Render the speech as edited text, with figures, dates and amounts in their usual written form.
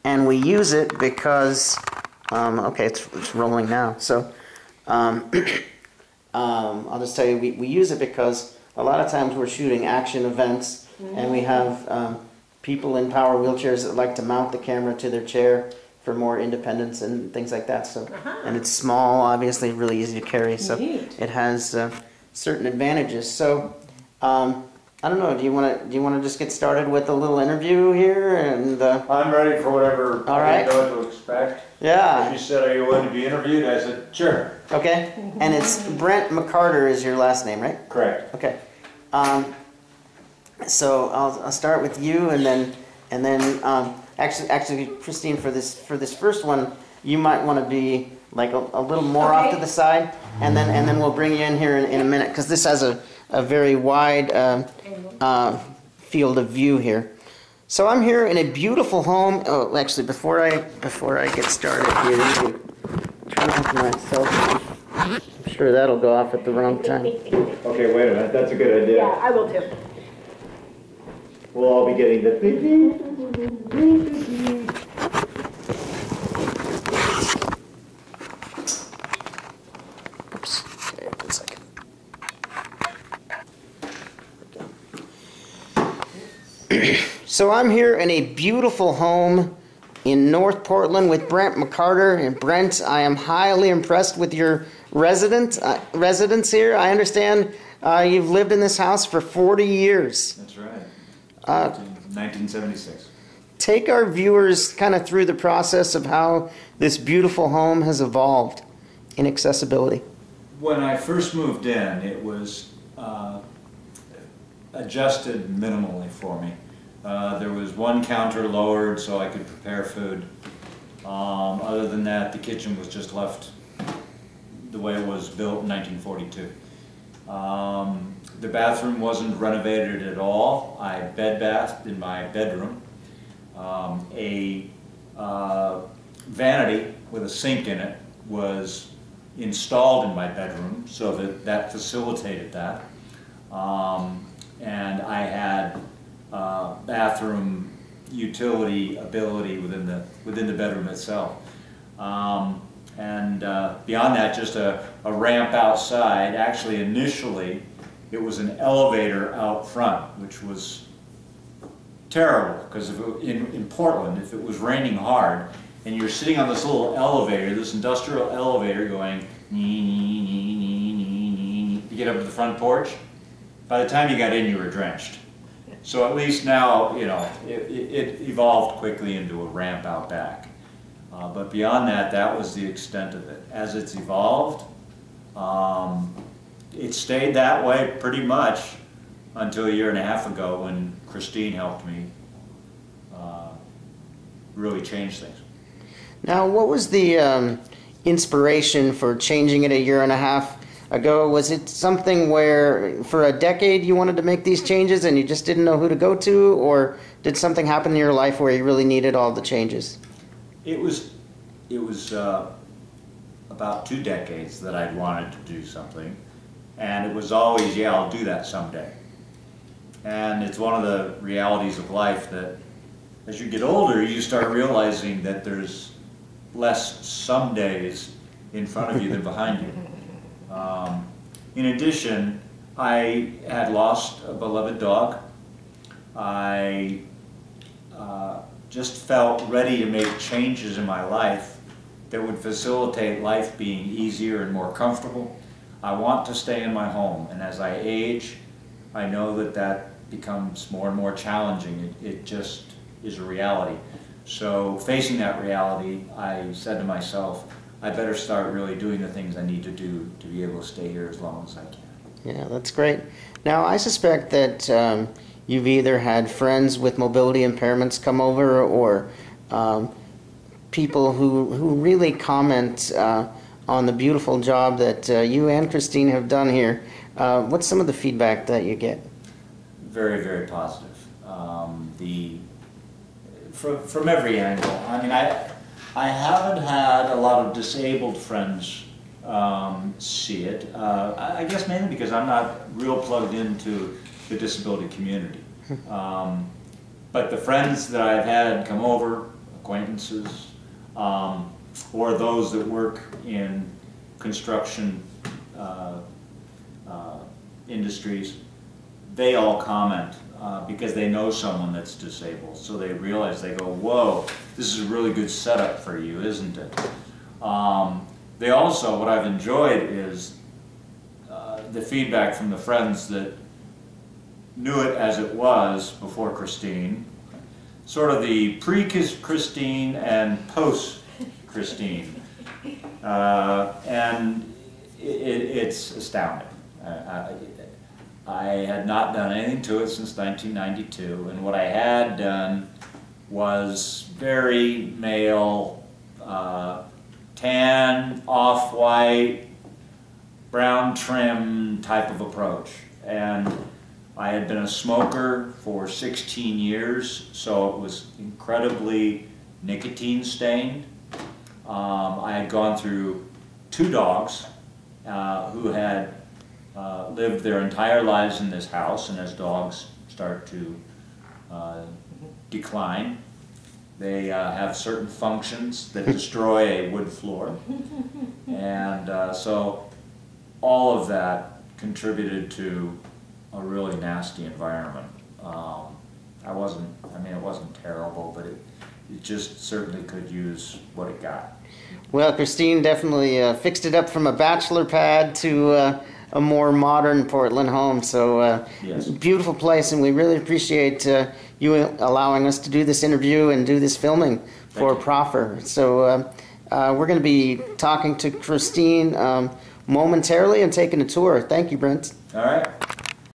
and we use it because, okay, it's rolling now. So I'll just tell you, we use it because a lot of times we're shooting action events, and we have people in power wheelchairs that like to mount the camera to their chair for more independence and things like that. So, and it's small, obviously, really easy to carry. So it has certain advantages. So, I don't know. Do you want to just get started with a little interview here? And I'm ready for whatever I know to expect. Yeah. She said, "Are you willing to be interviewed?" I said, "Sure." Okay. And it's Brent McCarter is your last name, right? Correct. Okay. So I'll start with you, and then actually, Christine, for this first one, you might want to be like a little more off to the side, and then we'll bring you in here in a minute, because this has a very wide field of view here. So I'm here in a beautiful home. Oh, actually, before I get started here, let me turn off my cell phone. I'm sure that'll go off at the wrong time. Okay, wait a minute. That's a good idea. Yeah, I will too. We'll all be getting the Oops. Okay, 1 second. So I'm here in a beautiful home in North Portland with Brent McCarter. And Brent, I am highly impressed with your residence here. I understand you've lived in this house for 40 years. That's right. 1976. Take our viewers kind of through the process of how this beautiful home has evolved in accessibility. When I first moved in, it was adjusted minimally for me. There was one counter lowered so I could prepare food. Other than that, the kitchen was just left the way it was built in 1942. The bathroom wasn't renovated at all. I bed bathed in my bedroom. A vanity with a sink in it was installed in my bedroom so that facilitated that. And I had bathroom utility ability within the bedroom itself. And beyond that, just a ramp outside. Actually, initially, it was an elevator out front, which was terrible, because in Portland, if it was raining hard, and you're sitting on this little elevator, this industrial elevator going to get up to the front porch, by the time you got in, you were drenched. So at least now, you know, it evolved quickly into a ramp out back. But beyond that, that was the extent of it. As it's evolved, it stayed that way pretty much until a year and a half ago when Christine helped me really change things. Now, what was the inspiration for changing it a year and a half ago? Was it something where for a decade you wanted to make these changes and you just didn't know who to go to, or did something happen in your life where you really needed all the changes? It was about 2 decades that I'd wanted to do something, and it was always, yeah, I'll do that someday. And it's one of the realities of life that as you get older, you start realizing that there's less some days in front of you than behind you. In addition, I had lost a beloved dog. I just felt ready to make changes in my life that would facilitate life being easier and more comfortable. I want to stay in my home, and as I age, I know that that becomes more and more challenging. It just is a reality. So facing that reality, I said to myself, I better start really doing the things I need to do to be able to stay here as long as I can. Yeah, that's great. Now, I suspect that you've either had friends with mobility impairments come over, or people who really comment on the beautiful job that you and Christine have done here. What's some of the feedback that you get? Very, very positive. From every angle. I mean, I haven't had a lot of disabled friends see it. I guess mainly because I'm not real plugged into the disability community. But the friends that I've had come over, of acquaintances, or those that work in construction industries, they all comment because they know someone that's disabled. So they realize, they go, whoa, this is a really good setup for you, isn't it? They also, what I've enjoyed is the feedback from the friends that knew it as it was before Christine, sort of the pre-Christine and post-Christine. And it's astounding. I had not done anything to it since 1992, and what I had done was very male, tan, off-white, brown trim type of approach. And I had been a smoker for 16 years, so it was incredibly nicotine stained. I had gone through 2 dogs who had lived their entire lives in this house, and as dogs start to decline, they have certain functions that destroy a wood floor. And so all of that contributed to a really nasty environment. It wasn't terrible, but it just certainly could use what it got. Well, Christine definitely fixed it up from a bachelor pad to a more modern Portland home. So Yes. beautiful place, and we really appreciate you allowing us to do this interview and do this filming for Thank you. Proffer. So we're going to be talking to Christine momentarily and taking a tour. Thank you, Brent. All right.